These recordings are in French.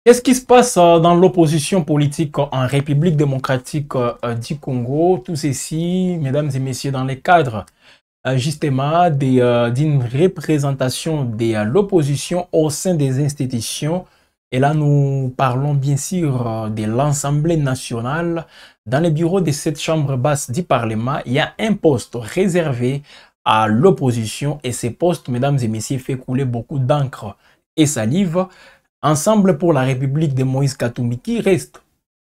Qu'est-ce qui se passe dans l'opposition politique en République démocratique du Congo? Tout ceci, mesdames et messieurs, dans les cadres justement d'une représentation de l'opposition au sein des institutions. Et là, nous parlons bien sûr de l'Assemblée nationale. Dans les bureaux de cette chambre basse du Parlement, il y a un poste réservé à l'opposition. Et ce poste, mesdames et messieurs, fait couler beaucoup d'encre et salive. Ensemble pour la République de Moïse Katumbi, qui reste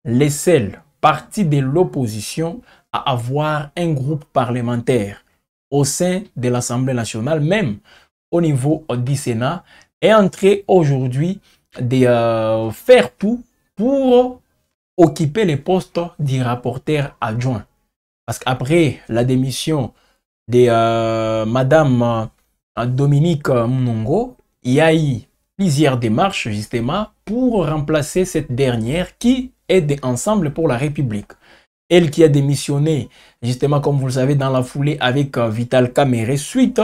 les seuls partis de l'opposition à avoir un groupe parlementaire au sein de l'Assemblée nationale, même au niveau du Sénat, est en train aujourd'hui de faire tout pour occuper les postes du rapporteur adjoint. Parce qu'après la démission de Madame Dominique Munongo, il y a eu plusieurs démarches justement pour remplacer cette dernière qui est Ensemble pour la République. Elle qui a démissionné justement, comme vous le savez, dans la foulée avec Vital Kamerhe suite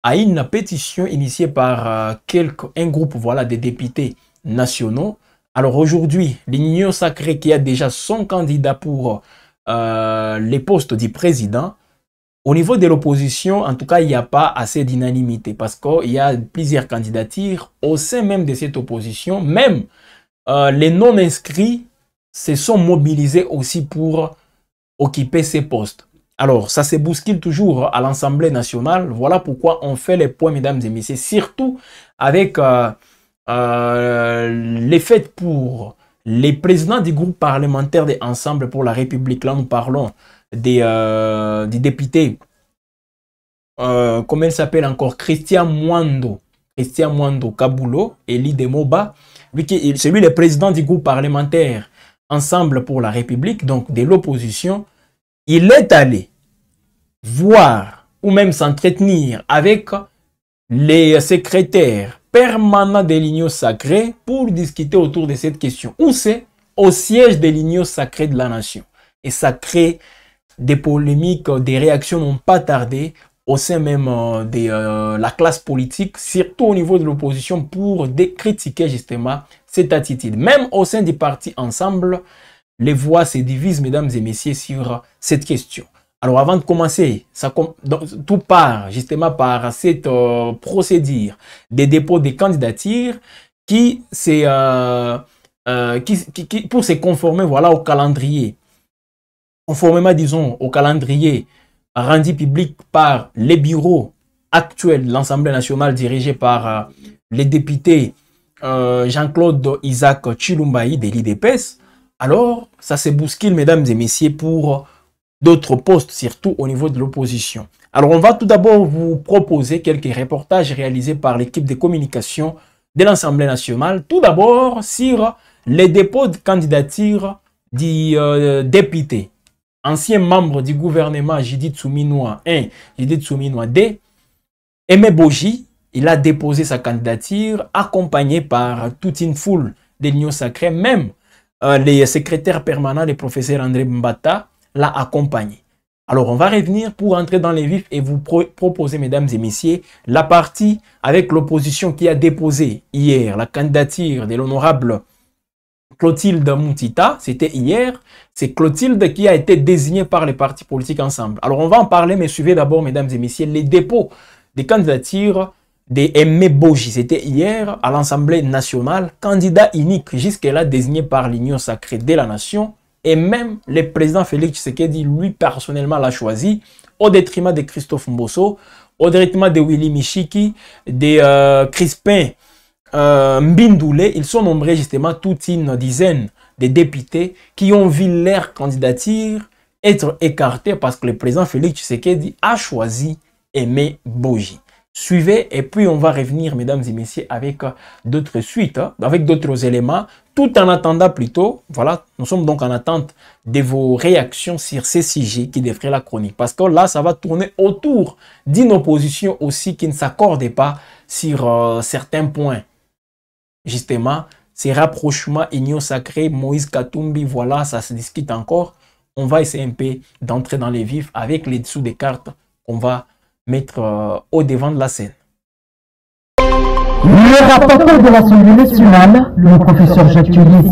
à une pétition initiée par un groupe de députés nationaux. Alors aujourd'hui, l'Union sacrée qui a déjà son candidat pour les postes du président. Au niveau de l'opposition, en tout cas, il n'y a pas assez d'unanimité parce qu'il y a plusieurs candidatures au sein même de cette opposition. Même les non-inscrits se sont mobilisés aussi pour occuper ces postes. Alors, ça se bouscule toujours à l'Assemblée nationale. Voilà pourquoi on fait les points, mesdames et messieurs, surtout avec les faits pour les présidents du groupe parlementaire de Ensemble pour la République. Là, nous parlons du député, comment il s'appelle encore, Christian Mwando Kabulo, Eli Demoba, c'est lui le président du groupe parlementaire Ensemble pour la République, donc de l'opposition. Il est allé voir ou même s'entretenir avec les secrétaires permanents de l'Union sacrée pour discuter autour de cette question. Où c'est? Au siège de l'Union sacrée de la nation. Et ça crée des polémiques, des réactions n'ont pas tardé au sein même de la classe politique, surtout au niveau de l'opposition, pour critiquer justement cette attitude. Même au sein du parti Ensemble, les voix se divisent, mesdames et messieurs, sur cette question. Alors avant de commencer, tout part justement par cette procédure des dépôts de candidatures qui pour se conformer au calendrier. Conformément, disons, au calendrier rendu public par les bureaux actuels de l'Assemblée nationale dirigé par les députés Jean-Claude Isaac Chilumbaï de l'IDPS, alors ça se bouscule, mesdames et messieurs, pour d'autres postes, surtout au niveau de l'opposition. Alors on va tout d'abord vous proposer quelques reportages réalisés par l'équipe de communication de l'Assemblée nationale. Tout d'abord sur les dépôts de candidature du député, ancien membre du gouvernement Judith Suminwa 1, Judith Suminwa 2, Aimé Boji. Il a déposé sa candidature accompagné par toute une foule de l'Union sacrée, même les secrétaires permanents, le professeur André Mbata, l'a accompagné. Alors on va revenir pour entrer dans les vifs et vous proposer, mesdames et messieurs, la partie avec l'opposition qui a déposé hier la candidature de l'honorable Clotilde Muntita. C'était hier. C'est Clotilde qui a été désignée par les partis politiques Ensemble. Alors on va en parler, mais suivez d'abord, mesdames et messieurs, les dépôts des candidatures de Aimé Boji. C'était hier à l'Assemblée nationale, candidat unique jusque-là désigné par l'Union sacrée de la nation. Et même le président Félix Tshisekedi, lui personnellement, l'a choisi au détriment de Christophe Mbosso, au détriment de Willy Michiki, de Crispin Mbindoulé. Ils sont nombreux justement toute une dizaine de députés qui ont vu leur candidature être écartée parce que le président Félix Tshisekedi a choisi Aimé Boji. Suivez et puis on va revenir, mesdames et messieurs, avec d'autres suites, avec d'autres éléments, tout en attendant plutôt, voilà, nous sommes donc en attente de vos réactions sur ces sujets qui défraient la chronique. Parce que là, ça va tourner autour d'une opposition aussi qui ne s'accorde pas sur certains points. Justement, ces rapprochements, Union sacrée, Moïse Katumbi, voilà, ça se discute encore. On va essayer un peu d'entrer dans les vifs avec les dessous des cartes qu'on va mettre au devant de la scène. Le rapporteur de l'Assemblée nationale, le professeur Jacques Thiollier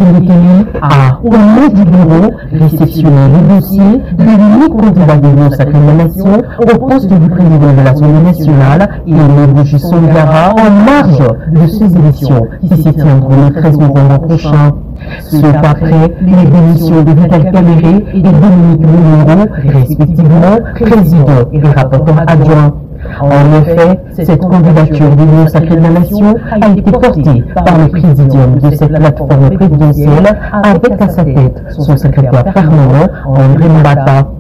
a, au nom du bureau, réceptionné le dossier de l'unique candidat de l'Union Sacrée de la Nation au poste du président de l'Assemblée nationale, Aimé Boji Sangara, en marge de ces élections qui se tiendront le 13 novembre prochain. Ce qu'après les démissions de Vital Kamerhe et Dominique Mouniro, respectivement président et rapporteur adjoint. En effet, cette candidature de l'Union Sacrée de la Nation a été portée par le présidium de cette plateforme présidentielle avec à sa tête son secrétaire permanent, André Mbata.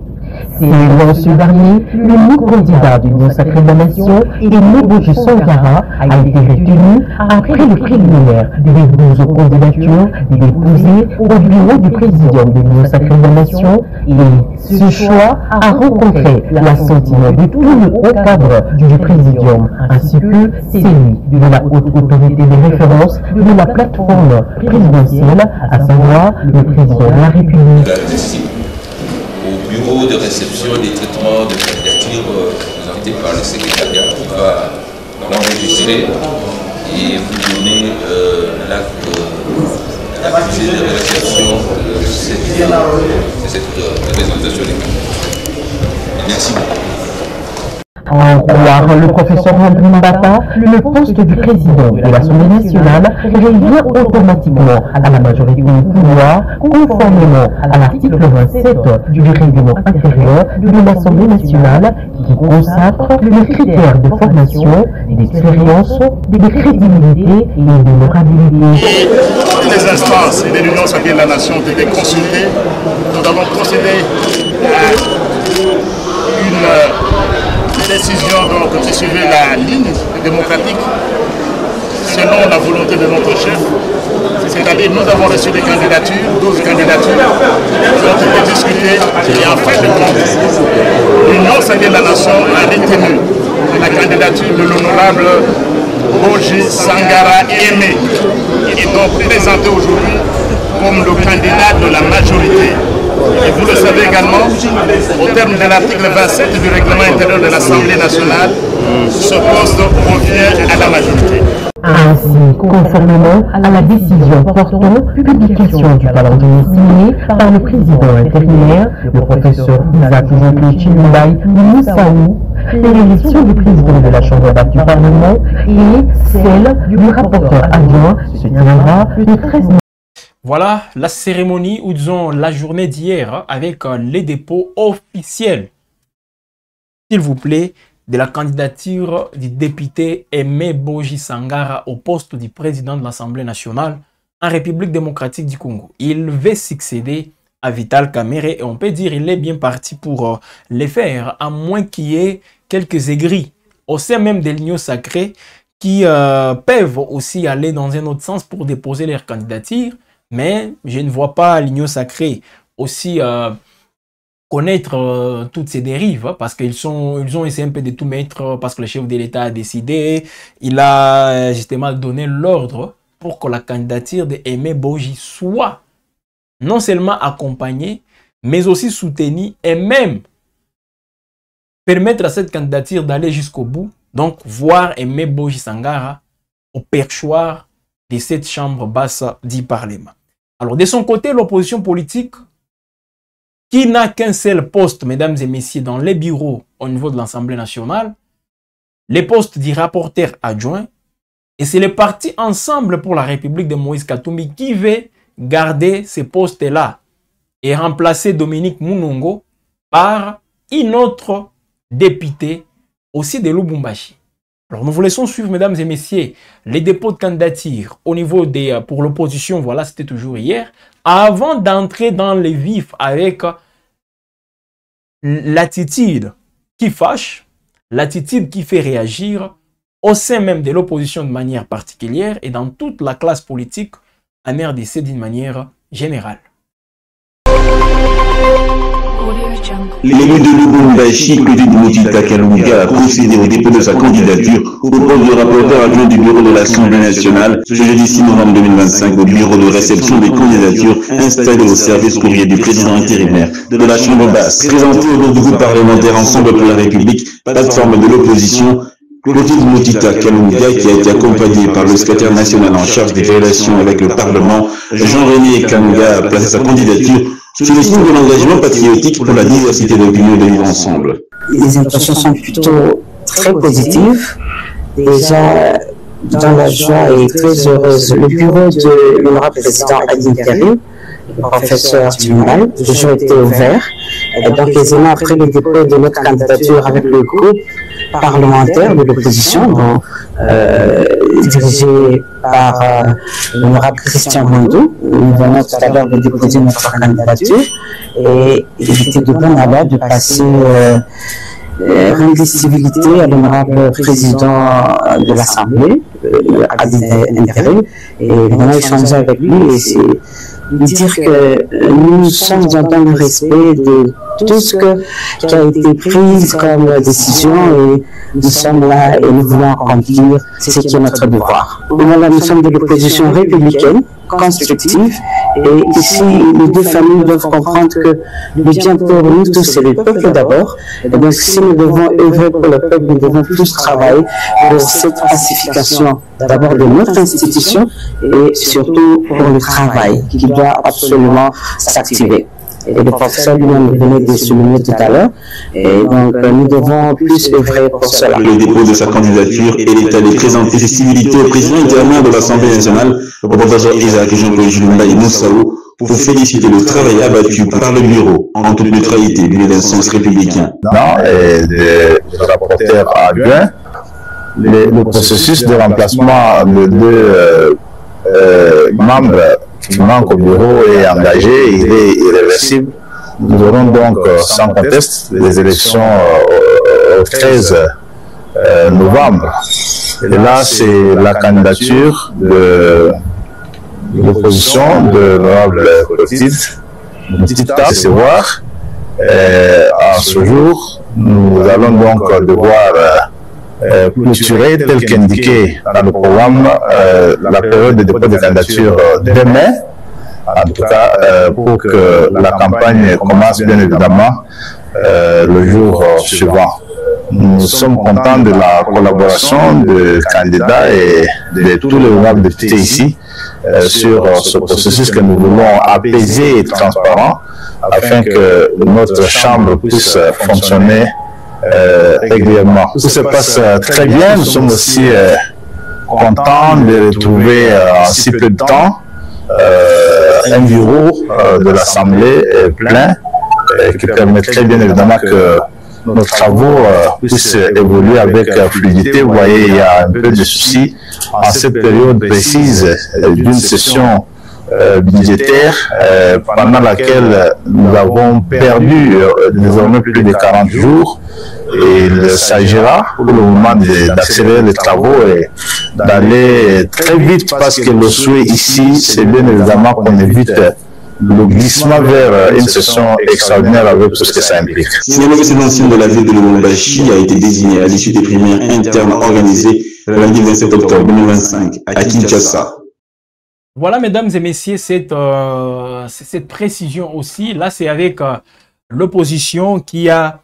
Selon ce dernier, l'unique candidat de l'Union Sacrée de la Nation, Aimé Boji Sangara, a été retenu après le préliminaire des 12 candidatures déposées au bureau du présidium de l'Union Sacrée de la Nation, et ce choix a rencontré l'assentiment de tout le haut cadre du présidium, ainsi que celui de la haute autorité de référence de la plateforme présidentielle, à savoir le président de la République. Au bureau de réception des traitements de candidature présentés par le secrétariat qui va l'enregistrer et vous donner l'acte d'accusé de réception de cette présentation des candidats. Merci beaucoup. En croire le professeur André Mbata, le poste du président de l'Assemblée nationale revient automatiquement à la majorité du pouvoir, conformément à l'article 27 du règlement intérieur de l'Assemblée nationale qui consacre les critères de formation, d'expérience, de crédibilité et d'honorabilité. Toutes les instances de l'Union Sacrée de la Nation ont été consultées. Nous avons procédé à une décision qui suivait la ligne démocratique selon la volonté de notre chef. C'est-à-dire nous avons reçu des candidatures, 12 candidatures qui ont été discutées et en fin de compte, l'Union Sacrée de la Nation a retenu la candidature de l'honorable Boji Sangara Aimé qui est donc présenté aujourd'hui comme le candidat de la majorité. Et vous le savez également, au terme de l'article 27 du règlement intérieur de l'Assemblée nationale, ce poste revient à la majorité. Ainsi, conformément à la décision portant publication du calendrier signé par le président intérimaire, le professeur Isaac Jean-Claude Chilumbaï Moussaou, l'élection du président de la Chambre basse du Parlement et celle du rapporteur adjoint se tiendra le 13 novembre. Voilà la cérémonie, ou disons la journée d'hier, avec les dépôts officiels, s'il vous plaît, de la candidature du député Aimé Boji Sangara au poste du président de l'Assemblée nationale en République démocratique du Congo. Il va succéder à Vital Kamerhe et on peut dire qu'il est bien parti pour les faire, à moins qu'il y ait quelques aigris au sein même de l'Union Sacrée qui peuvent aussi aller dans un autre sens pour déposer leur candidature. Mais je ne vois pas l'Union Sacrée aussi connaître toutes ces dérives, parce qu'ils ont essayé un peu de tout mettre, parce que le chef de l'État a décidé, il a justement donné l'ordre pour que la candidature d'Aimé Boji soit non seulement accompagnée, mais aussi soutenue et même permettre à cette candidature d'aller jusqu'au bout, donc voir Aimé Boji Sangara au perchoir de cette chambre basse du Parlement. Alors, de son côté, l'opposition politique, qui n'a qu'un seul poste, mesdames et messieurs, dans les bureaux au niveau de l'Assemblée nationale, les postes du rapporteur adjoint, et c'est le parti Ensemble pour la République de Moïse Katumbi qui veut garder ces postes-là et remplacer Dominique Mounongo par une autre députée aussi de Lubumbashi. Alors, nous vous laissons suivre, mesdames et messieurs, les dépôts de candidature au niveau des, pour l'opposition. Voilà, c'était toujours hier. Avant d'entrer dans les vifs avec l'attitude qui fâche, l'attitude qui fait réagir au sein même de l'opposition de manière particulière et dans toute la classe politique en RDC d'une manière générale. L'élu de Lubumbashi, Claudine Moutita Kalunga, a procédé au dépôt de sa candidature au poste de rapporteur adjoint du bureau de l'Assemblée nationale ce jeudi 6 novembre 2025 au bureau de réception des candidatures installé au service courrier du président intérimaire de la Chambre basse. Présenté au nom du groupe parlementaire Ensemble pour la République, plateforme de l'opposition, Clotilde Motita Kalunga, qui a été accompagné par le secrétaire national en charge des relations avec le Parlement, Jean-René Kanga, a placé sa candidature sous le signe de l'engagement patriotique pour la diversité d'opinions de vivre ensemble. Les impressions sont plutôt très positives. Déjà, dans la joie et très heureuse, le bureau de l'honorable président Adine Karim, le professeur Timbal, a toujours été ouvert. Et donc, aisément après le dépôt de notre candidature avec le groupe parlementaire de l'opposition, dirigé par l'honorable Christian Mondou, nous venons tout à l'heure de déposer notre candidature et il était de bon aloi de passer rendre civilité à l'honorable président de l'Assemblée, Adine Karim, et vraiment échanger avec lui et c'est lui dire que nous sommes dans le respect de tout ce qui a été pris comme décision et nous sommes là et nous voulons accomplir ce qui est notre devoir. Voilà, nous sommes de l'opposition républicaine, constructive, et ici les deux familles doivent comprendre que le bien pour nous tous c'est le peuple d'abord, et donc si nous devons œuvrer pour le peuple, nous devons tous travailler pour cette pacification d'abord de notre institution et surtout pour le travail qui doit absolument s'activer. Et le professeur lui-même venait de souligner tout à l'heure. Et donc, nous devons plus œuvrer pour cela. Le dépôt de sa candidature, elle est allée présenter ses civilités au président intérimaire de l'Assemblée nationale, au professeur Isaac Jean-Claude Julumba et Moussaou, pour féliciter le travail abattu par le bureau en toute neutralité d'une instance républicaine. Et de rapporteur adjoint, le processus de remplacement de deux membres qui manque au bureau est engagé, il est irréversible. Nous aurons donc sans conteste les élections au 13 novembre. Et là, c'est la candidature de l'opposition de l'honorable Clotilde Motita à recevoir. En ce jour, nous allons donc devoir clôturer tel qu'indiqué dans le programme la période de dépôt de candidature demain, en tout cas pour que la campagne commence bien évidemment le jour suivant. Nous sommes contents de la collaboration des candidats et de tous les honorables députés ici sur ce processus que nous voulons apaiser et transparent afin que notre chambre puisse fonctionner régulièrement. Tout se passe très bien. Nous sommes aussi contents de retrouver en si peu de temps un bureau de l'Assemblée plein qui permettrait bien évidemment que nos travaux puissent évoluer avec fluidité. Vous voyez, il y a un peu de soucis en cette période précise d'une session budgétaire pendant laquelle nous avons perdu désormais plus de 40 jours. Et il s'agira pour le moment d'accélérer les travaux et d'aller très vite parce que le souhait ici, c'est bien évidemment qu'on évite le glissement vers une session extraordinaire avec tout ce que ça implique. Le président de la ville de Lubumbashi a été désigné à l'issue des primaires internes organisées le lundi 27 octobre 2025 à Kinshasa. Voilà, mesdames et messieurs, cette précision aussi. Là, c'est avec l'opposition qui a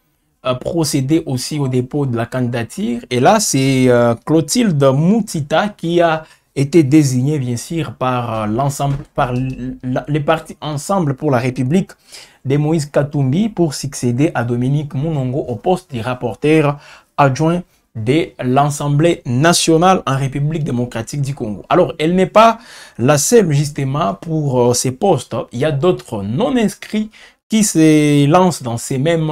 procédé aussi au dépôt de la candidature. Et là, c'est Clotilde Motita qui a été désignée, bien sûr, par l'ensemble, par les partis Ensemble pour la République de Moïse Katumbi pour succéder à Dominique Munongo au poste de rapporteur adjoint de l'Assemblée nationale en République démocratique du Congo. Alors, elle n'est pas la seule, justement, pour ces postes. Il y a d'autres non-inscrits qui se lancent dans cette même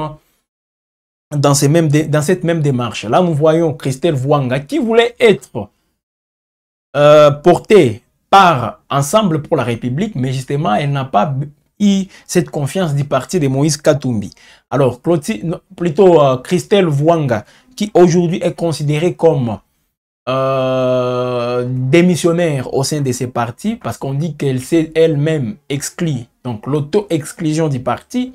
démarche. Là, nous voyons Christelle Vwanga qui voulait être portée par Ensemble pour la République, mais justement, elle n'a pas eu cette confiance du parti de Moïse Katumbi. Alors, Christelle Vwanga, qui aujourd'hui est considérée comme démissionnaire au sein de ces partis, parce qu'on dit qu'elle s'est elle-même exclue, donc l'auto-exclusion du parti.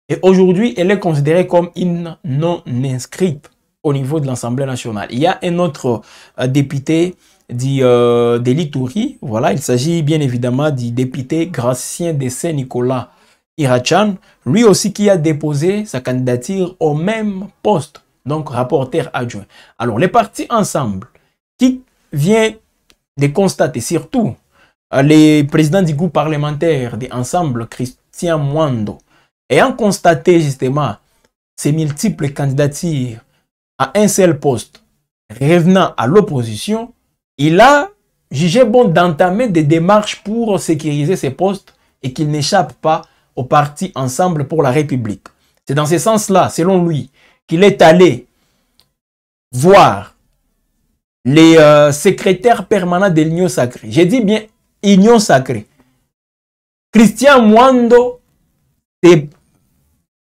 Et aujourd'hui, elle est considérée comme une non-inscrite au niveau de l'Assemblée nationale. Il y a un autre député de l'Ituri. Voilà, il s'agit bien évidemment du député Gracien de Saint-Nicolas Irachan, lui aussi qui a déposé sa candidature au même poste donc rapporteur adjoint. Alors, les partis ensemble, qui vient de constater, surtout les présidents du groupe parlementaire de Ensemble, Christian Mwando, ayant constaté justement ces multiples candidatures à un seul poste revenant à l'opposition, il a jugé bon d'entamer des démarches pour sécuriser ces postes et qu'ils n'échappent pas au parti Ensemble pour la République. C'est dans ce sens-là, selon lui, qu'il est allé voir les secrétaires permanents de l'Union Sacrée. J'ai dit bien Union Sacrée. Christian Mwando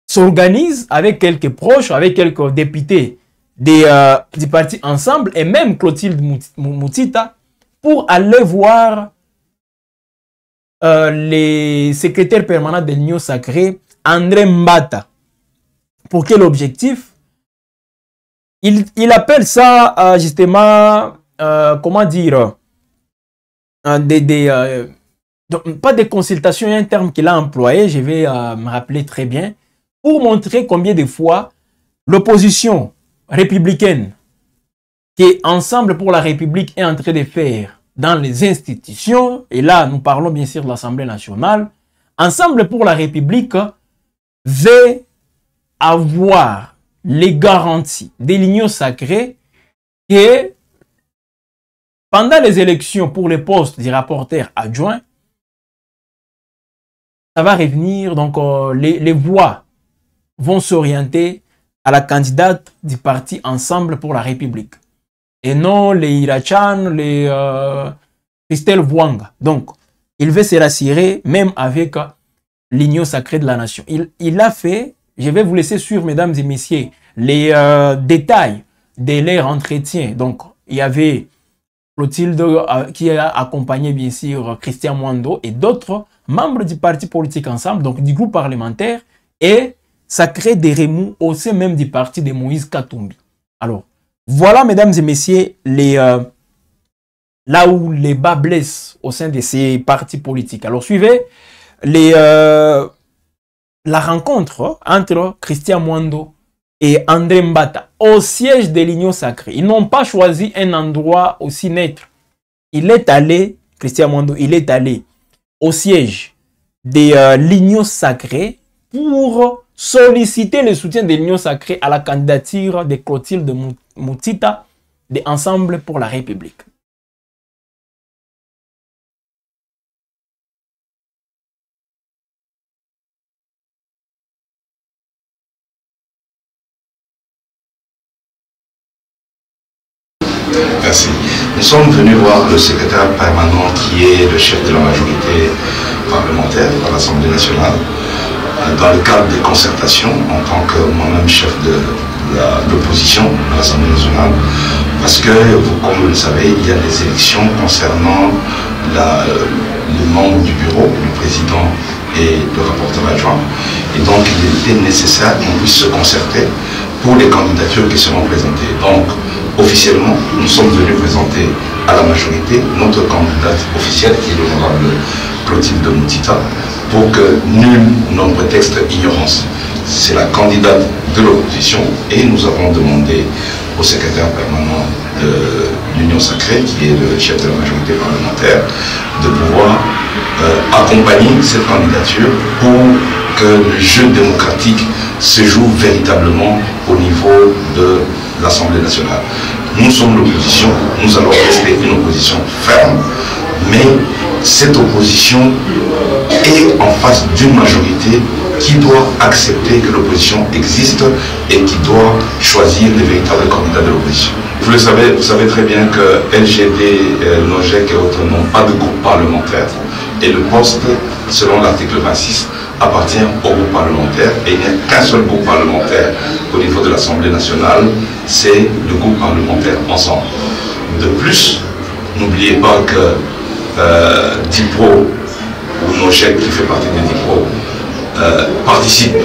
s'organise avec quelques proches, avec quelques députés du parti Ensemble et même Clotilde Mutita pour aller voir les secrétaires permanents de l'Union Sacrée, André Mbata. Pour quel objectif? Il appelle ça justement, comment dire, pas des consultations, il y a un terme qu'il a employé, je vais me rappeler très bien, pour montrer combien de fois l'opposition républicaine qui est Ensemble pour la République est en train de faire dans les institutions, et là nous parlons bien sûr de l'Assemblée nationale, Ensemble pour la République veut avoir les garanties de l'Union Sacrée que pendant les élections pour les postes des rapporteurs adjoints, ça va revenir, donc les voix vont s'orienter à la candidate du parti Ensemble pour la République. Et non les Irachan, les Christelle Bouanga. Donc, il veut se rassurer même avec l'Union Sacrée de la Nation. Il a fait, je vais vous laisser suivre, mesdames et messieurs, les détails de leur entretien. Donc, il y avait Clotilde qui a accompagné bien sûr Christian Mwando et d'autres membres du parti politique Ensemble, donc du groupe parlementaire, et ça crée des remous au sein même du parti de Moïse Katumbi. Alors, voilà mesdames et messieurs, là où les bas blessent au sein de ces partis politiques. Alors, suivez la rencontre entre Christian Mwando et André Mbata au siège de l'Union Sacrée. Ils n'ont pas choisi un endroit aussi neutre. Il est allé, Christian Mwando, il est allé au siège de l'Union Sacrée pour solliciter le soutien de l'Union Sacrée à la candidature de Clotilde Mutita de Ensemble pour la République. Merci. Nous sommes venus voir le secrétaire permanent qui est le chef de la majorité parlementaire à l'Assemblée nationale dans le cadre des concertations en tant que moi-même chef de l'opposition à l'Assemblée nationale parce que, comme vous le savez, il y a des élections concernant les membres du bureau, le président et le rapporteur adjoint, et donc il était nécessaire qu'on puisse se concerter pour les candidatures qui seront présentées. Donc, officiellement, nous sommes venus présenter à la majorité notre candidate officielle, qui est l'honorable Clotilde Mutita, pour que nul n'en prétexte ignorance. C'est la candidate de l'opposition et nous avons demandé au secrétaire permanent de l'Union Sacrée, qui est le chef de la majorité parlementaire, de pouvoir accompagner cette candidature pour que le jeu démocratique se joue véritablement au niveau de l'Assemblée nationale. Nous sommes l'opposition, nous allons rester une opposition ferme, mais cette opposition est en face d'une majorité qui doit accepter que l'opposition existe et qui doit choisir les véritables candidats de l'opposition. Vous le savez, vous savez très bien que LGD, NOJEC et autres n'ont pas de groupe parlementaire et le poste, selon l'article 26, appartient au groupe parlementaire et il n'y a qu'un seul groupe parlementaire au niveau de l'Assemblée nationale, c'est le groupe parlementaire Ensemble. De plus, n'oubliez pas que DIPRO ou NOJEC qui fait partie de DIPRO participe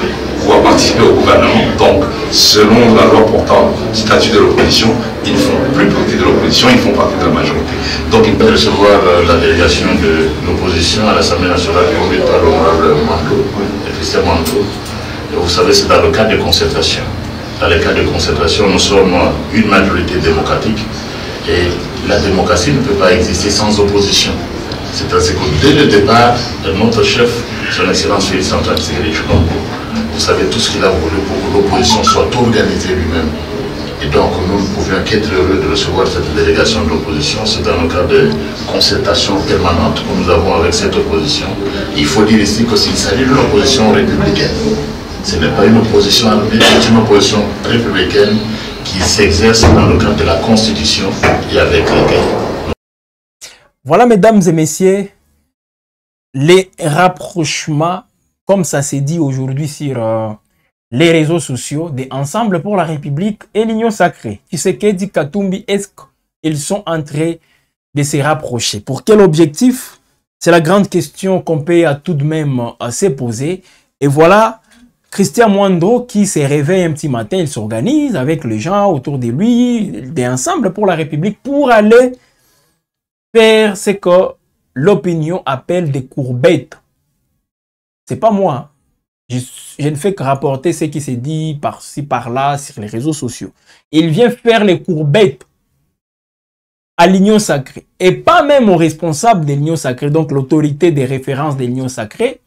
ou a participé au gouvernement. Donc, selon la loi portant statut de l'opposition, ils ne font plus partie de l'opposition, ils font partie de la majorité. Donc, ils peuvent recevoir la délégation de l'opposition à l'Assemblée nationale conduite par l'honorable Mwando, Christian Mwando. Et vous savez, c'est dans le cadre de concertation. dans les cas de concertation, nous sommes une majorité démocratique et la démocratie ne peut pas exister sans opposition. C'est-à-dire que dès le départ, notre chef, son Excellence Félix Antoine Tshisekedi Tshilombo, vous savez tout ce qu'il a voulu pour que l'opposition soit organisée lui-même. Et donc nous ne pouvions qu'être heureux de recevoir cette délégation d'opposition. C'est dans le cadre de concertation permanente que nous avons avec cette opposition. Il faut dire ici que s'il s'agit d'une opposition républicaine, ce n'est pas une opposition armée, c'est une opposition républicaine qui s'exerce dans le cadre de la Constitution et avec laquelle. Voilà, mesdames et messieurs, les rapprochements, comme ça s'est dit aujourd'hui sur les réseaux sociaux, des Ensemble pour la République et l'Union Sacrée. Tshisekedi, Katumbi, est-ce qu'ils sont en train de se rapprocher? Pour quel objectif? C'est la grande question qu'on peut tout de même se poser. Et voilà, Christian Mwando qui se réveille un petit matin, il s'organise avec les gens autour de lui, des Ensemble pour la République, pour aller faire ce que l'opinion appelle des courbettes. C'est pas moi. Je ne fais que rapporter ce qui s'est dit par-ci, par-là, sur les réseaux sociaux. Il vient faire les courbettes à l'Union Sacrée. Et pas même aux responsables de l'Union Sacrée, donc l'autorité des références de l'Union Sacrée.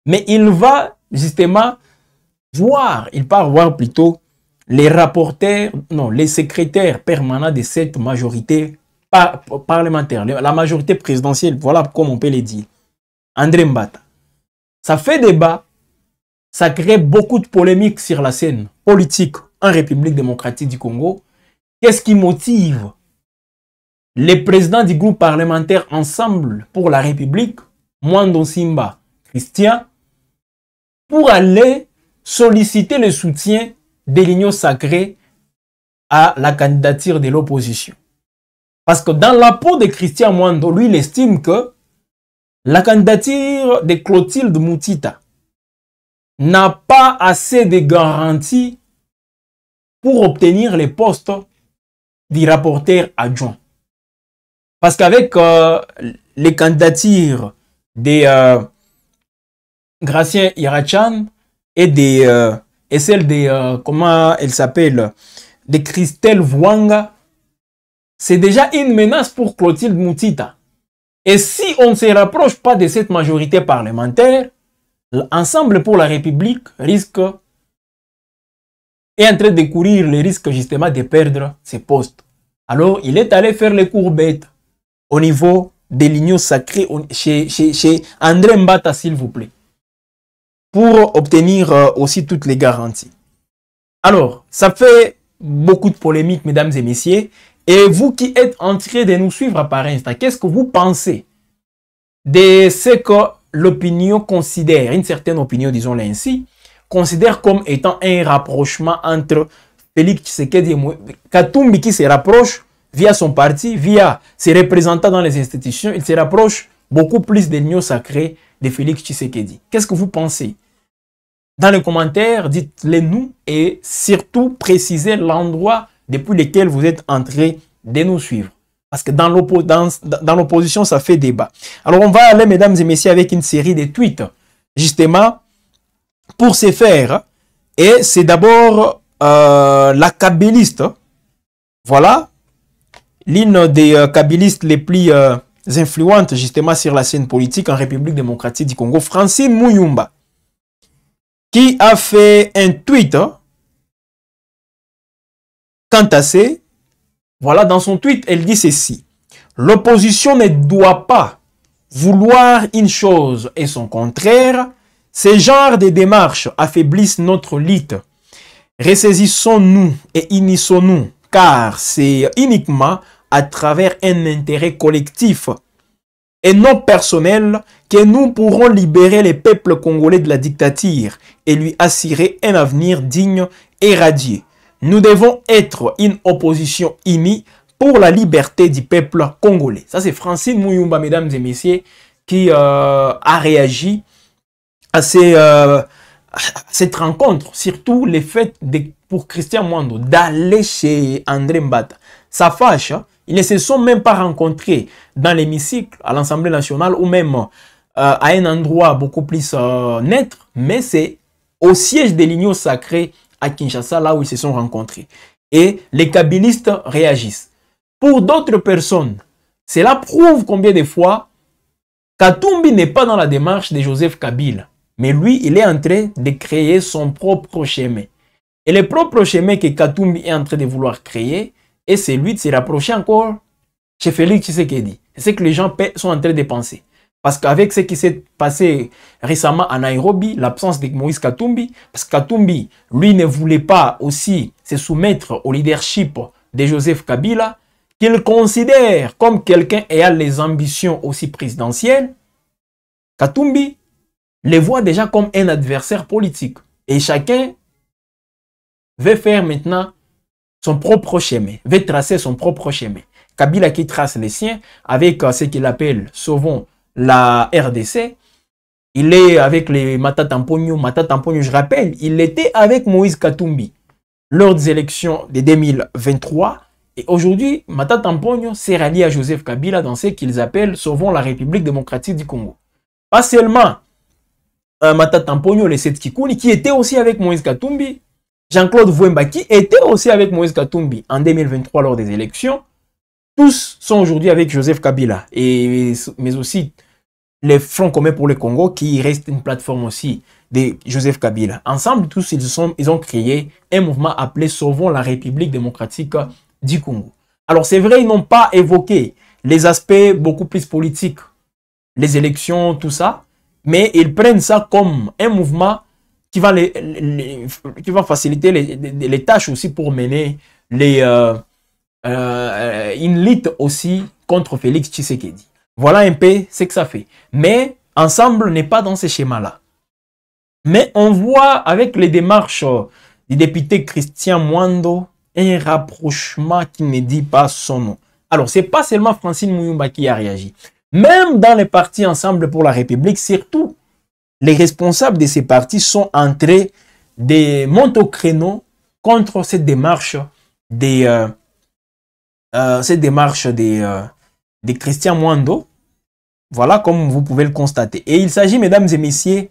Mais il va justement voir, il part voir plutôt les rapporteurs, non, les secrétaires permanents de cette majorité parlementaire, la majorité présidentielle, voilà comme on peut le dire. André Mbata. Ça fait débat, ça crée beaucoup de polémiques sur la scène politique en République démocratique du Congo. Qu'est-ce qui motive les présidents du groupe parlementaire Ensemble pour la République, Mwando Simba, Christian, pour aller solliciter le soutien de l'Union Sacrée à la candidature de l'opposition? Parce que dans la peau de Christian Mwando, lui, il estime que la candidature de Clotilde Moutita n'a pas assez de garanties pour obtenir les postes du rapporteur adjoint. Parce qu'avec les candidatures de Gracien Irachan et celle de, comment elle s'appelle, de Christelle Vouanga, c'est déjà une menace pour Clotilde Moutita. Et si on ne se rapproche pas de cette majorité parlementaire, l'Ensemble pour la République risque, est en train de courir le risque justement de perdre ses postes. Alors, il est allé faire les courbettes au niveau de l'Union Sacrée chez André Mbata, s'il vous plaît, pour obtenir aussi toutes les garanties. Alors, ça fait beaucoup de polémiques, mesdames et messieurs. Et vous qui êtes en train de nous suivre par instant, qu'est-ce que vous pensez de ce que l'opinion considère, une certaine opinion, disons-le ainsi, considère comme étant un rapprochement entre Félix Tshisekedi et Katumbi qui se rapproche via son parti, via ses représentants dans les institutions, il se rapproche beaucoup plus de l'Union Sacrée de Félix Tshisekedi. Qu'est-ce que vous pensez? Dans les commentaires, dites-le nous et surtout précisez l'endroit depuis lequel vous êtes en train de nous suivre. Parce que dans l'opposition, ça fait débat. Alors, on va aller, mesdames et messieurs, avec une série de tweets, justement, pour ce faire. Et c'est d'abord la kabyliste. Voilà. L'une des kabylistes les plus influentes, justement, sur la scène politique en République démocratique du Congo, Francine Muyumba, qui a fait un tweet. Quant à ces, voilà, dans son tweet, elle dit ceci. L'opposition ne doit pas vouloir une chose et son contraire. Ces genres de démarches affaiblissent notre lutte. Ressaisissons-nous et unissons-nous, car c'est uniquement à travers un intérêt collectif et non personnel que nous pourrons libérer les peuples congolais de la dictature et lui assurer un avenir digne et radieux. Nous devons être une opposition unie pour la liberté du peuple congolais. Ça, c'est Francine Muyumba, mesdames et messieurs, qui a réagi à cette rencontre. Surtout le fait pour Christian Mwando d'aller chez André Mbata. Ça fâche. Hein? Ils ne se sont même pas rencontrés dans l'hémicycle, à l'Assemblée nationale, ou même à un endroit beaucoup plus neutre, mais c'est au siège de l'Union Sacrée à Kinshasa, là où ils se sont rencontrés. Et les kabylistes réagissent. Pour d'autres personnes, cela prouve combien de fois Katumbi n'est pas dans la démarche de Joseph Kabila. Mais lui, il est en train de créer son propre chemin. Et le propre chemin que Katumbi est en train de vouloir créer, et c'est lui de se rapprocher encore chez Félix Tshisekedi. C'est ce que les gens sont en train de penser. Parce qu'avec ce qui s'est passé récemment à Nairobi, l'absence de Moïse Katumbi, parce que Katumbi, lui, ne voulait pas aussi se soumettre au leadership de Joseph Kabila, qu'il considère comme quelqu'un ayant les ambitions aussi présidentielles, Katumbi les voit déjà comme un adversaire politique. Et chacun veut faire maintenant son propre chemin, veut tracer son propre chemin. Kabila qui trace les siens avec ce qu'il appelle, sauvons la RDC. Il est avec les Matata Mponyo. Matata Mponyo, je rappelle, il était avec Moïse Katumbi lors des élections de 2023. Et aujourd'hui, Matata Mponyo s'est rallié à Joseph Kabila dans ce qu'ils appellent sauvons la République démocratique du Congo. Pas seulement Matata Mponyo, les Seth Kikuni, qui était aussi avec Moïse Katumbi. Jean-Claude Vouemba, qui était aussi avec Moïse Katumbi en 2023 lors des élections. Tous sont aujourd'hui avec Joseph Kabila. Mais aussi les Fronts communs pour le Congo, qui reste une plateforme aussi de Joseph Kabila. Ensemble, tous, ils ont créé un mouvement appelé Sauvons la République démocratique du Congo. Alors, c'est vrai, ils n'ont pas évoqué les aspects beaucoup plus politiques, les élections, tout ça, mais ils prennent ça comme un mouvement qui va faciliter les tâches aussi pour mener une lutte aussi contre Félix Tshisekedi. Voilà un peu ce que ça fait. Mais ensemble n'est pas dans ce schéma-là. Mais on voit avec les démarches du député Christian Mwando un rapprochement qui ne dit pas son nom. Alors, ce n'est pas seulement Francine Muyumba qui a réagi. Même dans les partis Ensemble pour la République, surtout, les responsables de ces partis sont entrés de monter au créneau contre cette démarche de Christian Mwando. Voilà, comme vous pouvez le constater. Et il s'agit, mesdames et messieurs,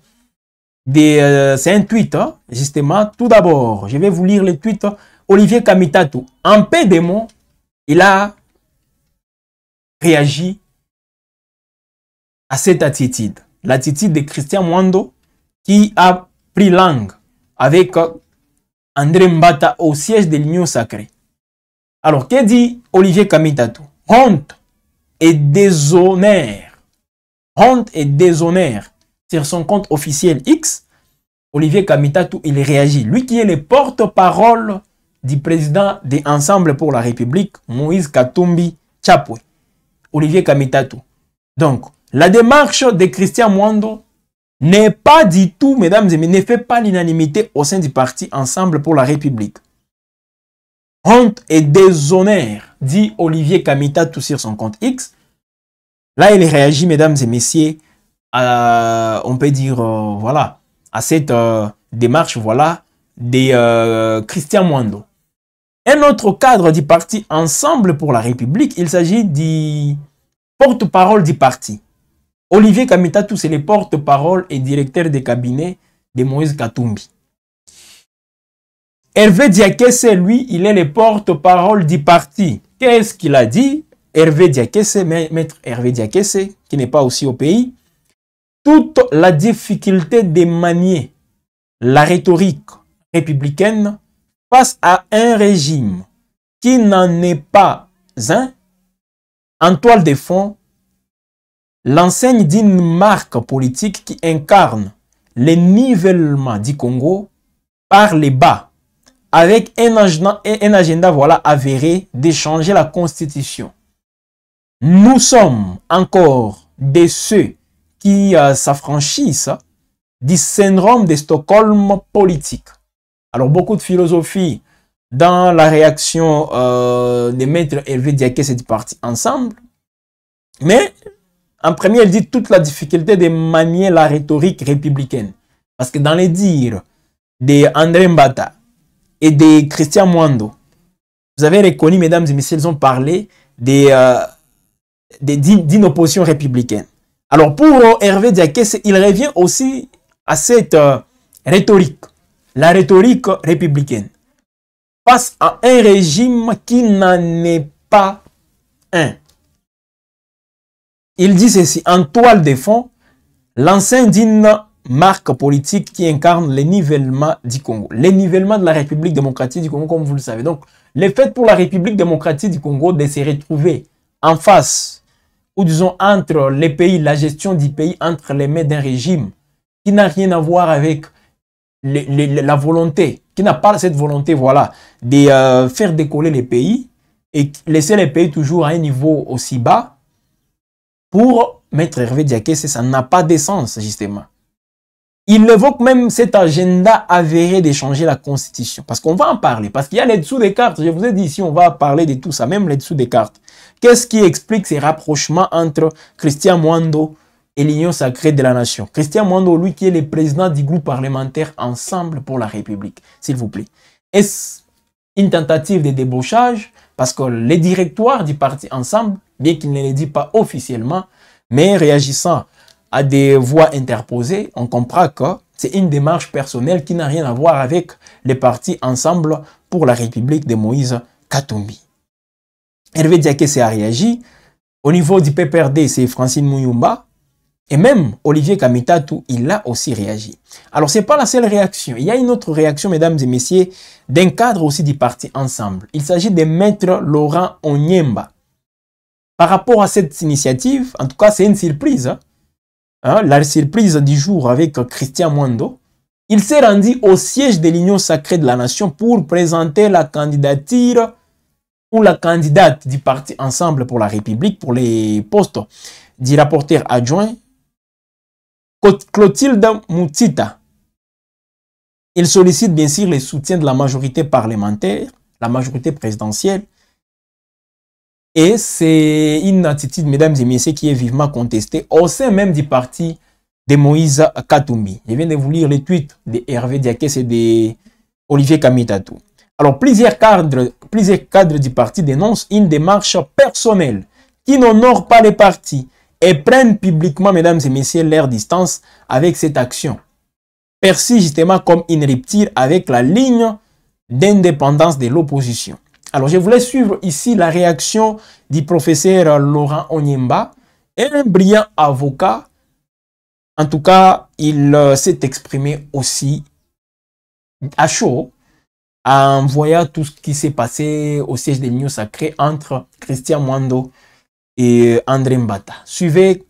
c'est un tweet, hein, justement. Tout d'abord, je vais vous lire le tweet. Olivier Kamitatu, en peu de mots, il a réagi à cette attitude. L'attitude de Christian Mwando qui a pris langue avec André Mbata au siège de l'Union sacrée. Alors, que dit Olivier Kamitatu? Honte et déshonneur. Honte et déshonneur. Sur son compte officiel X, Olivier Kamitatu, il réagit. Lui qui est le porte-parole du président de Ensemble pour la République, Moïse Katumbi Chapwe. Olivier Kamitatu. Donc, la démarche de Christian Mwando n'est pas du tout, mesdames et messieurs, ne fait pas l'unanimité au sein du parti Ensemble pour la République. Honte et déshonneur, dit Olivier Kamitatu sur son compte X. Là, il réagit, mesdames et messieurs, on peut dire, voilà, à cette démarche, voilà, de Christian Mwando. Un autre cadre du parti Ensemble pour la République, il s'agit du porte-parole du parti. Olivier Kamitatu, c'est le porte-parole et directeur de cabinet de Moïse Katumbi. Hervé Diakese, lui, il est le porte-parole du parti. Qu'est-ce qu'il a dit? Hervé Diakese, maître Hervé Diakese, qui n'est pas aussi au pays. Toute la difficulté de manier la rhétorique républicaine face à un régime qui n'en est pas un, en toile de fond, l'enseigne d'une marque politique qui incarne le nivellement du Congo par les bas, avec un agenda voilà, avéré de changer la constitution. Nous sommes encore de ceux qui s'affranchissent du syndrome de Stockholm politique. Alors, beaucoup de philosophie dans la réaction des maîtres Hervé Diakese du parti Ensemble. Mais, en premier, elle dit toute la difficulté de manier la rhétorique républicaine. Parce que dans les dires de André Mbata et de Christian Mwando, vous avez reconnu, mesdames et messieurs, ils ont parlé d'une opposition républicaine. Alors, pour Hervé Diakese, il revient aussi à cette rhétorique. la rhétorique républicaine face à un régime qui n'en est pas un. Il dit ceci, en toile de fond, l'enceinte d'une marque politique qui incarne le nivellement du Congo. Le nivellement de la République démocratique du Congo, comme vous le savez. Donc, le fait pour la République démocratique du Congo de se retrouver en face, ou disons entre les pays, la gestion du pays entre les mains d'un régime qui n'a rien à voir avec la volonté, qui n'a pas cette volonté, voilà, de faire décoller les pays et laisser les pays toujours à un niveau aussi bas, pour Maître Hervé Diakese, ça n'a pas de sens, justement. Il évoque même cet agenda avéré de changer la constitution. Parce qu'on va en parler. Parce qu'il y a les dessous des cartes. Je vous ai dit ici, on va parler de tout ça, même les dessous des cartes. Qu'est-ce qui explique ces rapprochements entre Christian Mwando et l'Union sacrée de la nation? Christian Mwando, lui qui est le président du groupe parlementaire Ensemble pour la République, s'il vous plaît. Est-ce une tentative de débauchage? Parce que les directoires du parti Ensemble, bien qu'il ne le dit pas officiellement, mais réagissant à des voix interposées, on comprend que c'est une démarche personnelle qui n'a rien à voir avec les partis Ensemble pour la République de Moïse Katumbi. Hervé Diakese a réagi. Au niveau du PPRD, c'est Francine Muyumba. Et même Olivier Kamitatu, il a aussi réagi. Alors, ce n'est pas la seule réaction. Il y a une autre réaction, mesdames et messieurs, d'un cadre aussi du parti Ensemble. Il s'agit de Maître Laurent Onyemba. Par rapport à cette initiative, en tout cas, c'est une surprise. La surprise du jour avec Christian Mwando. Il s'est rendu au siège de l'Union sacrée de la nation pour présenter la candidature ou la candidate du parti Ensemble pour la République pour les postes du rapporteur adjoint Clotilde Moutita. Il sollicite bien sûr le soutien de la majorité parlementaire, la majorité présidentielle. Et c'est une attitude, mesdames et messieurs, qui est vivement contestée au sein même du parti de Moïse Katumbi. Je viens de vous lire les tweets de Hervé Diakese et de Olivier Kamitatu. Alors, plusieurs cadres du parti dénoncent une démarche personnelle qui n'honore pas les partis et prennent publiquement, mesdames et messieurs, leur distance avec cette action. Perçue justement comme une rupture avec la ligne d'indépendance de l'opposition. Alors, je voulais suivre ici la réaction du professeur Laurent Onyemba, un brillant avocat. En tout cas, il s'est exprimé aussi à chaud, en voyant tout ce qui s'est passé au siège de l'Union sacrée entre Christian Mwando et André Mbata. Suivez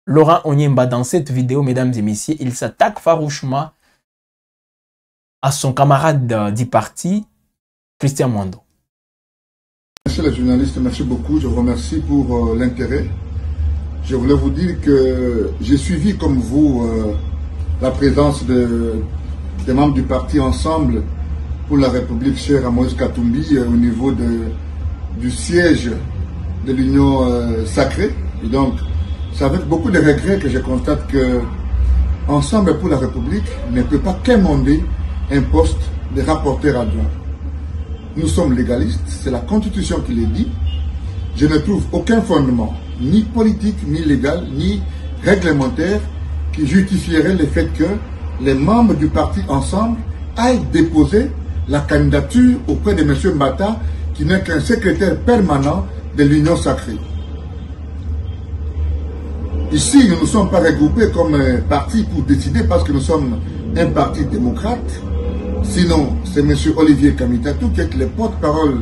Laurent Onyemba dans cette vidéo, mesdames et messieurs. Il s'attaque farouchement à son camarade du parti, Christian Mwando. Monsieur les journalistes, merci beaucoup. Je vous remercie pour l'intérêt. Je voulais vous dire que j'ai suivi comme vous la présence des membres du parti Ensemble pour la République chère à Moïse Katumbi au niveau du siège de l'Union sacrée. Et donc, c'est avec beaucoup de regrets que je constate que Ensemble pour la République ne peut pas quémander un poste de rapporteur adjoint. Nous sommes légalistes, c'est la Constitution qui le dit. Je ne trouve aucun fondement, ni politique, ni légal, ni réglementaire, qui justifierait le fait que les membres du parti Ensemble aillent déposer la candidature auprès de M. Mbata, qui n'est qu'un secrétaire permanent de l'Union sacrée. Ici, nous ne nous sommes pas regroupés comme parti pour décider parce que nous sommes un parti démocrate. Sinon, c'est M. Olivier Kamitatu qui est le porte-parole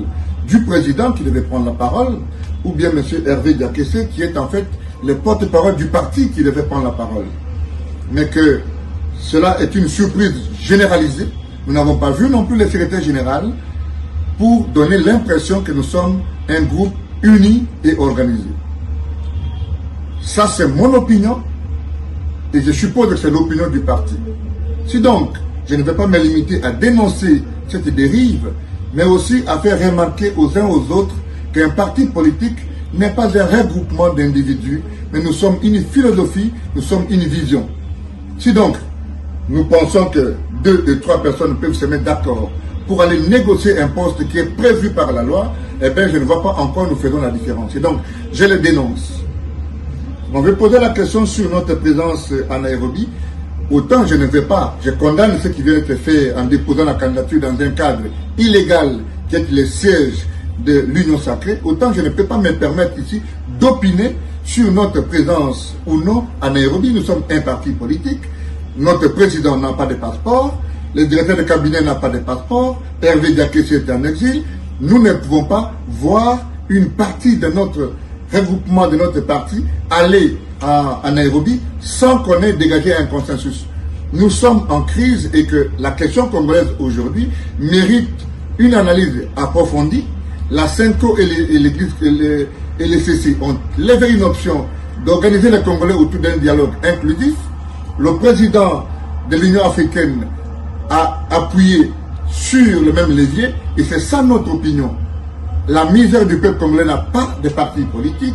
du président qui devait prendre la parole, ou bien M. Hervé Diakese qui est en fait le porte-parole du parti qui devait prendre la parole. Mais que cela est une surprise généralisée. Nous n'avons pas vu non plus le secrétaire général pour donner l'impression que nous sommes un groupe uni et organisé. Ça, c'est mon opinion et je suppose que c'est l'opinion du parti. Si donc, je ne vais pas me limiter à dénoncer cette dérive, mais aussi à faire remarquer aux uns aux autres qu'un parti politique n'est pas un regroupement d'individus, mais nous sommes une philosophie, nous sommes une vision. Si donc, nous pensons que 2 et 3 personnes peuvent se mettre d'accord pour aller négocier un poste qui est prévu par la loi, eh bien, je ne vois pas encore nous faisons la différence. Et donc, je le dénonce. On veut poser la question sur notre présence en Nairobi. autant je ne vais pas. Je condamne ce qui vient d'être fait en déposant la candidature dans un cadre illégal qui est le siège de l'Union sacrée, autant je ne peux pas me permettre ici d'opiner sur notre présence ou non à Nairobi. Nous sommes un parti politique. Notre président n'a pas de passeport. Le directeur de cabinet n'a pas de passeport. Hervé Diakessi est en exil. Nous ne pouvons pas voir une partie de notre regroupement, de notre parti, aller à Nairobi sans qu'on ait dégagé un consensus. Nous sommes en crise et que la question congolaise aujourd'hui mérite une analyse approfondie. La CENCO et l'Église et les CC ont levé une option d'organiser les Congolais autour d'un dialogue inclusif. Le président de l'Union africaine a appuyé sur le même levier et c'est ça notre opinion. La misère du peuple congolais n'a pas de parti politique.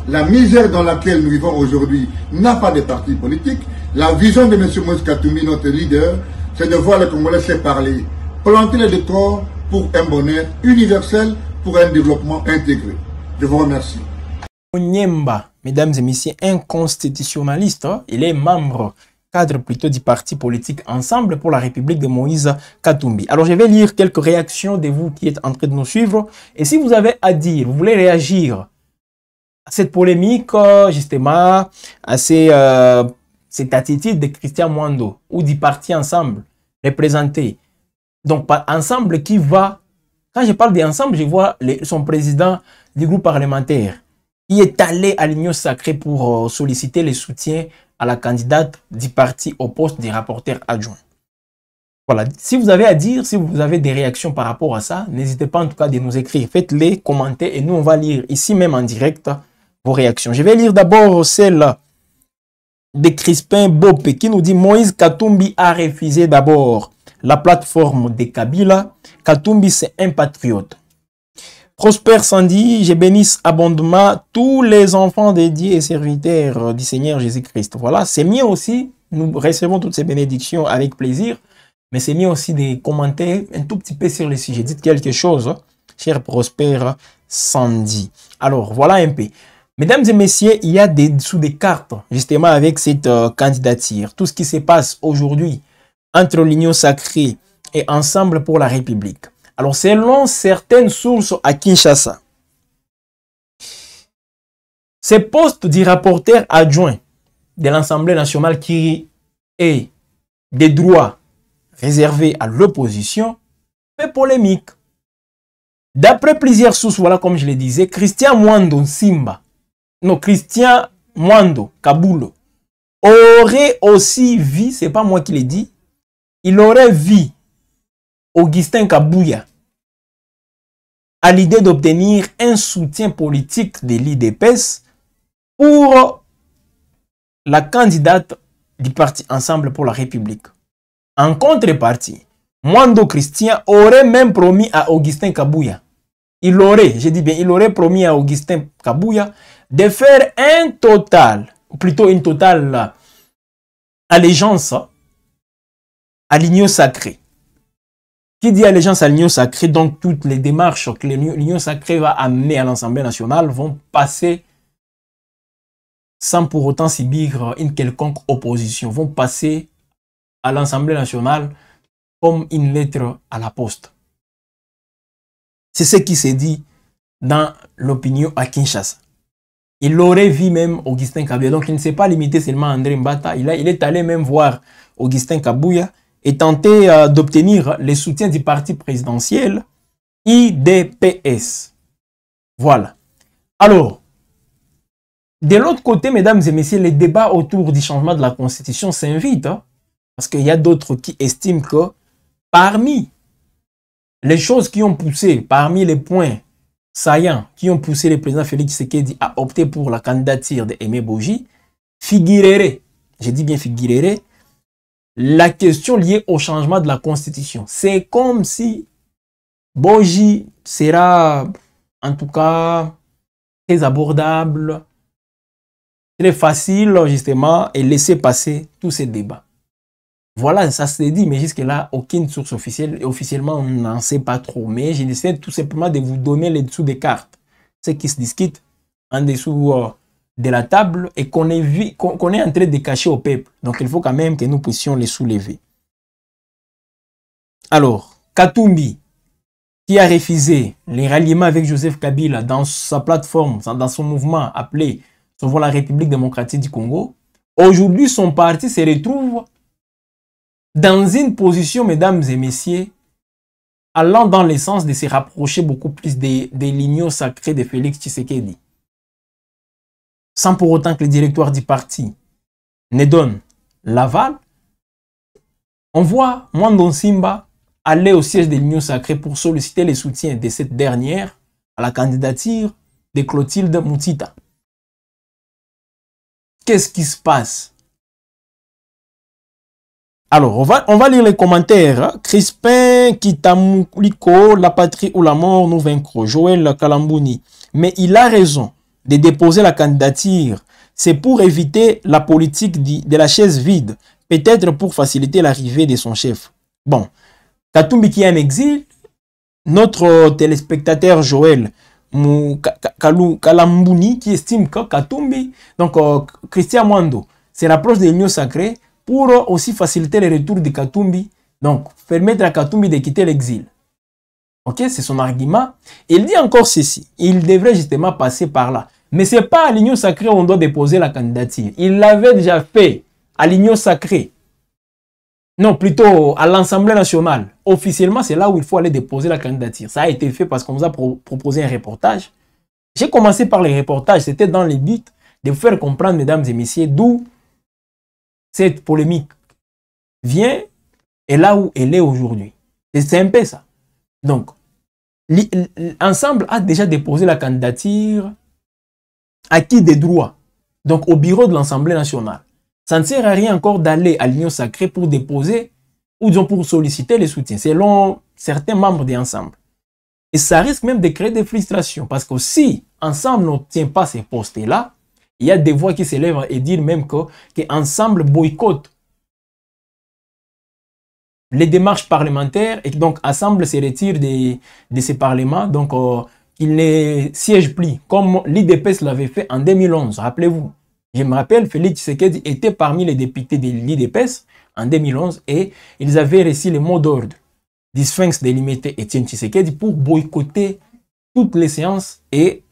La misère dans laquelle nous vivons aujourd'hui n'a pas de parti politique. La vision de M. Moïse Katumbi, notre leader, c'est de voir les Congolais se parler, planter les décors pour un bonheur universel, pour un développement intégré. Je vous remercie. Onyemba, mesdames et messieurs, un constitutionnaliste, il est membre cadre plutôt du parti politique Ensemble pour la République de Moïse Katumbi. Alors je vais lire quelques réactions de vous qui êtes en train de nous suivre. Et si vous avez à dire, vous voulez réagir à cette polémique, justement, à cette attitude de Christian Mwando ou du parti Ensemble représenté. Donc Ensemble qui va, quand je parle d'Ensemble, je vois son président du groupe parlementaire qui est allé à l'Union sacrée pour solliciter le soutien à la candidate du parti au poste des rapporteurs adjoints. Voilà, si vous avez à dire, si vous avez des réactions par rapport à ça, n'hésitez pas en tout cas de nous écrire. Faites-les, commentez et nous on va lire ici même en direct vos réactions. Je vais lire d'abord celle de Crispin Bopé qui nous dit Moïse Katumbi a refusé d'abord la plateforme de Kabila. Katumbi c'est un patriote. Prosper Sandy, je bénisse abondamment tous les enfants dédiés et serviteurs du Seigneur Jésus-Christ. Voilà, c'est mieux aussi, nous recevons toutes ces bénédictions avec plaisir, mais c'est mieux aussi de commenter un tout petit peu sur le sujet. Dites quelque chose, cher Prosper Sandy. Alors, voilà un peu. Mesdames et messieurs, il y a sous des cartes, justement, avec cette candidature. Tout ce qui se passe aujourd'hui entre l'Union sacrée et Ensemble pour la République. Alors, selon certaines sources à Kinshasa, ce poste du rapporteur adjoint de l'Assemblée nationale qui est des droits réservés à l'opposition fait polémique. D'après plusieurs sources, voilà comme je le disais, Christian Mwando Kabulo aurait aussi vu, c'est pas moi qui l'ai dit, il aurait vu Augustin Kabouya à l'idée d'obtenir un soutien politique de l'IDPS pour la candidate du parti Ensemble pour la République. En contrepartie, Mwando Christian aurait même promis à Augustin Kabouya, il aurait promis à Augustin Kabouya de faire une totale allégeance à l'Union sacrée. Qui dit allégeance à l'Union sacrée, donc toutes les démarches que l'Union sacrée va amener à l'Assemblée nationale vont passer sans pour autant subir une quelconque opposition, vont passer à l'Assemblée nationale comme une lettre à la poste. C'est ce qui s'est dit dans l'opinion à Kinshasa. Il aurait vu même Augustin Kabouya, donc il ne s'est pas limité seulement à André Mbata, il est allé même voir Augustin Kabouya et tenter d'obtenir le soutien du parti présidentiel IDPS. Voilà. Alors, de l'autre côté, mesdames et messieurs, les débats autour du changement de la Constitution s'invitent, parce qu'il y a d'autres qui estiment que parmi les choses qui ont poussé, parmi les points saillants qui ont poussé le président Félix Tshisekedi à opter pour la candidature de Aimé Boji, figurerait, je dis bien figurerait, la question liée au changement de la Constitution. C'est comme si Boji sera, en tout cas, très abordable, très facile, justement, et laisser passer tous ces débats. Voilà, ça s'est dit, mais jusque-là, aucune source officielle, et officiellement, on n'en sait pas trop. Mais j'essaie tout simplement de vous donner les dessous des cartes. Ce qui se discute en dessous de la table et qu'on est en train de cacher au peuple. Donc il faut quand même que nous puissions les soulever. Alors, Katumbi, qui a refusé les ralliements avec Joseph Kabila dans sa plateforme, dans son mouvement appelé Sauvons la République démocratique du Congo, aujourd'hui son parti se retrouve dans une position, mesdames et messieurs, allant dans le sens de se rapprocher beaucoup plus des lignes sacrées de Félix Tshisekedi. Sans pour autant que le directoire du parti ne donne l'aval, on voit Mwando Simba aller au siège de l'Union sacrée pour solliciter le soutien de cette dernière à la candidature de Clotilde Moutita. Qu'est-ce qui se passe? Alors, on va lire les commentaires. Crispin Kitamuliko, la patrie ou la mort, nous vaincrons. Joël Kalambouni. Mais il a raison de déposer la candidature. C'est pour éviter la politique de la chaise vide. Peut-être pour faciliter l'arrivée de son chef. Bon, Katumbi qui est en exil, notre téléspectateur Joël Kalambouni qui estime que Katumbi, donc Christian Mwando, c'est l'approche de l'Union sacrée pour aussi faciliter le retour de Katumbi, donc permettre à Katumbi de quitter l'exil. Ok, c'est son argument. Il dit encore ceci, il devrait justement passer par là. Mais ce n'est pas à l'Union sacrée où on doit déposer la candidature. Il l'avait déjà fait à l'Union sacrée. Non, plutôt à l'Assemblée nationale. Officiellement, c'est là où il faut aller déposer la candidature. Ça a été fait parce qu'on nous a proposé un reportage. J'ai commencé par les reportages. C'était dans le but de vous faire comprendre, mesdames et messieurs, d'où cette polémique vient et là où elle est aujourd'hui. C'est un peu ça. Donc, l'ensemble a déjà déposé la candidature acquis des droits. Donc, au bureau de l'Assemblée nationale. Ça ne sert à rien encore d'aller à l'Union sacrée pour déposer ou disons pour solliciter les soutiens, selon certains membres de l'ensemble. Et ça risque même de créer des frustrations parce que si ensemble n'obtient pas ces postes-là, il y a des voix qui s'élèvent et disent même que ensemble boycotte les démarches parlementaires et que donc ensemble se retire de ces parlements, donc il ne siège plus comme l'IDPS l'avait fait en 2011, rappelez-vous. Je me rappelle, Félix Tshisekedi était parmi les députés de l'IDPS en 2011 et ils avaient reçu le mot d'ordre du Sphinx délimité Étienne Tshisekedi pour boycotter toutes les séances et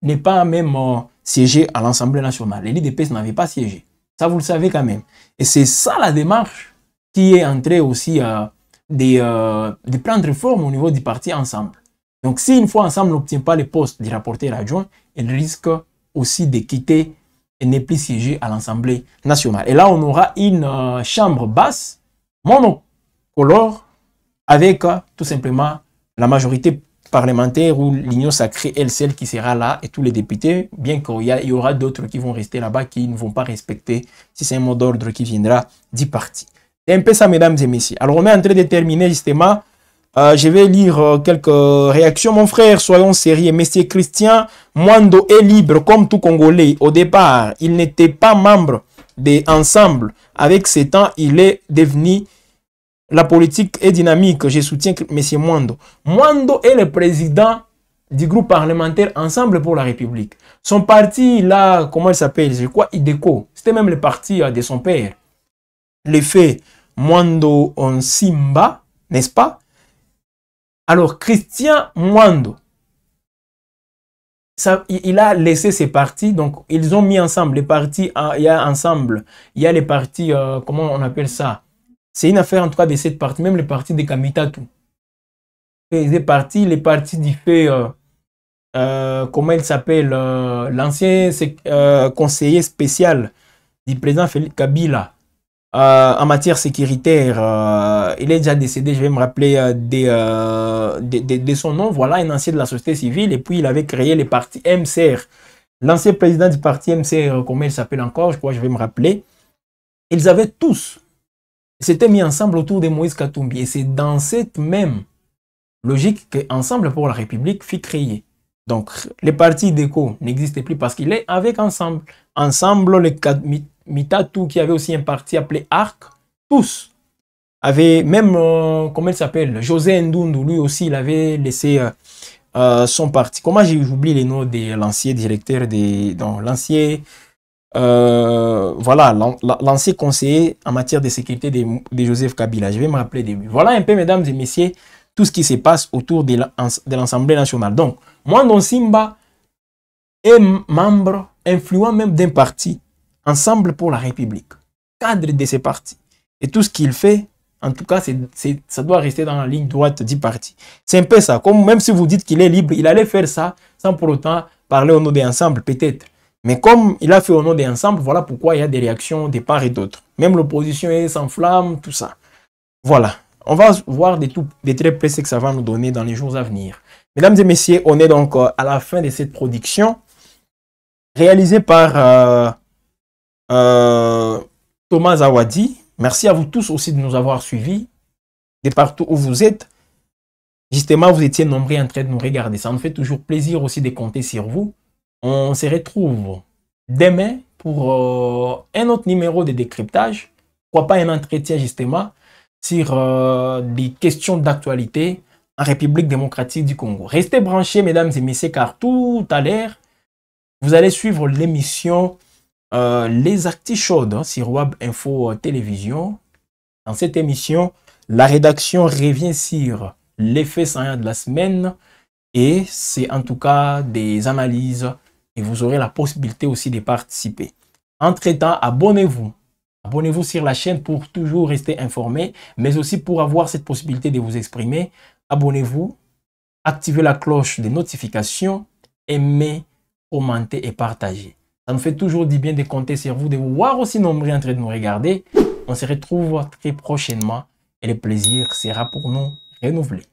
ne pas même siéger à l'Assemblée nationale. L'IDPS n'avait pas siégé. Ça, vous le savez quand même. Et c'est ça la démarche qui est en train aussi de prendre forme au niveau du parti Ensemble. Donc, si une fois Ensemble n'obtient pas le poste du rapporteur adjoint, il risque aussi de quitter et n'est plus siégé à l'Assemblée nationale. Et là, on aura une chambre basse, monocolore, avec tout simplement la majorité parlementaire ou l'Union sacrée, elle, celle qui sera là, et tous les députés, bien qu'il y aura d'autres qui vont rester là-bas, qui ne vont pas respecter, si c'est un mot d'ordre qui viendra du parti. C'est un peu ça, mesdames et messieurs. Alors, on est en train de terminer, justement. Je vais lire quelques réactions. Mon frère, soyons sérieux. Monsieur Christian Mwando est libre comme tout Congolais. Au départ, il n'était pas membre de Ensemble. Avec ce temps, il est devenu... La politique est dynamique. Je soutiens Monsieur Mwando. Mwando est le président du groupe parlementaire Ensemble pour la République. Son parti, là, comment il s'appelle? Je crois IDECO. C'était même le parti de son père. L'effet Mwando Simba, n'est-ce pas? Alors, Christian Mwando, il a laissé ses partis, donc ils ont mis ensemble les partis, il y a ensemble, il y a les partis, comment on appelle ça? C'est une affaire en tout cas de cette partie, même les partis de Kamitatu. Les partis du fait, comment il s'appelle, l'ancien conseiller spécial du président Félix Kabila, en matière sécuritaire, il est déjà décédé, je vais me rappeler de son nom, voilà, un ancien de la société civile, et puis il avait créé le parti MCR. L'ancien président du parti MCR, comment il s'appelle encore, je crois, je vais me rappeler. Ils avaient tous, s'étaient mis ensemble autour de Moïse Katumbi, et c'est dans cette même logique que Ensemble pour la République fut créé. Donc, le parti DECO n'existait plus parce qu'il est avec Ensemble. Ensemble, le Mitatu, qui avait aussi un parti appelé ARC, tous avaient même, comment il s'appelle, José Ndundu, lui aussi, il avait laissé sont partis. Comment j'oublie les noms de l'ancien directeur l'ancien voilà, l'ancien conseiller en matière de sécurité de Joseph Kabila. Je vais me rappeler de lui. Voilà un peu, mesdames et messieurs, tout ce qui se passe autour de l'Assemblée nationale. Donc, Mwando Simba est membre influent même d'un parti, Ensemble pour la République, cadre de ces partis. Et tout ce qu'il fait, en tout cas, ça doit rester dans la ligne droite du parti. C'est un peu ça. Comme même si vous dites qu'il est libre, il allait faire ça sans pour autant parler au nom des Ensemble, peut-être. Mais comme il a fait au nom des Ensemble, voilà pourquoi il y a des réactions de part et d'autre. Même l'opposition s'enflamme, tout ça. Voilà. On va voir des très près ce que ça va nous donner dans les jours à venir. Mesdames et messieurs, on est donc à la fin de cette production réalisée par Thomas Zawadi. Merci à vous tous aussi de nous avoir suivis de partout où vous êtes. Justement, vous étiez nombreux en train de nous regarder. Ça nous fait toujours plaisir aussi de compter sur vous. On se retrouve demain pour un autre numéro de décryptage. Pourquoi pas un entretien justement sur des questions d'actualité en République démocratique du Congo. Restez branchés, mesdames et messieurs, car tout à l'heure, vous allez suivre l'émission Les Actus Chaudes sur Web Info Télévision. Dans cette émission, la rédaction revient sur l'effet saillant de la semaine et c'est en tout cas des analyses et vous aurez la possibilité aussi de participer. Entre-temps, abonnez-vous. Abonnez-vous sur la chaîne pour toujours rester informé, mais aussi pour avoir cette possibilité de vous exprimer. Abonnez-vous, activez la cloche des notifications, aimez, commentez et partagez. Ça nous fait toujours du bien de compter sur vous, de vous voir aussi nombreux en train de nous regarder. On se retrouve très prochainement et le plaisir sera pour nous renouvelé.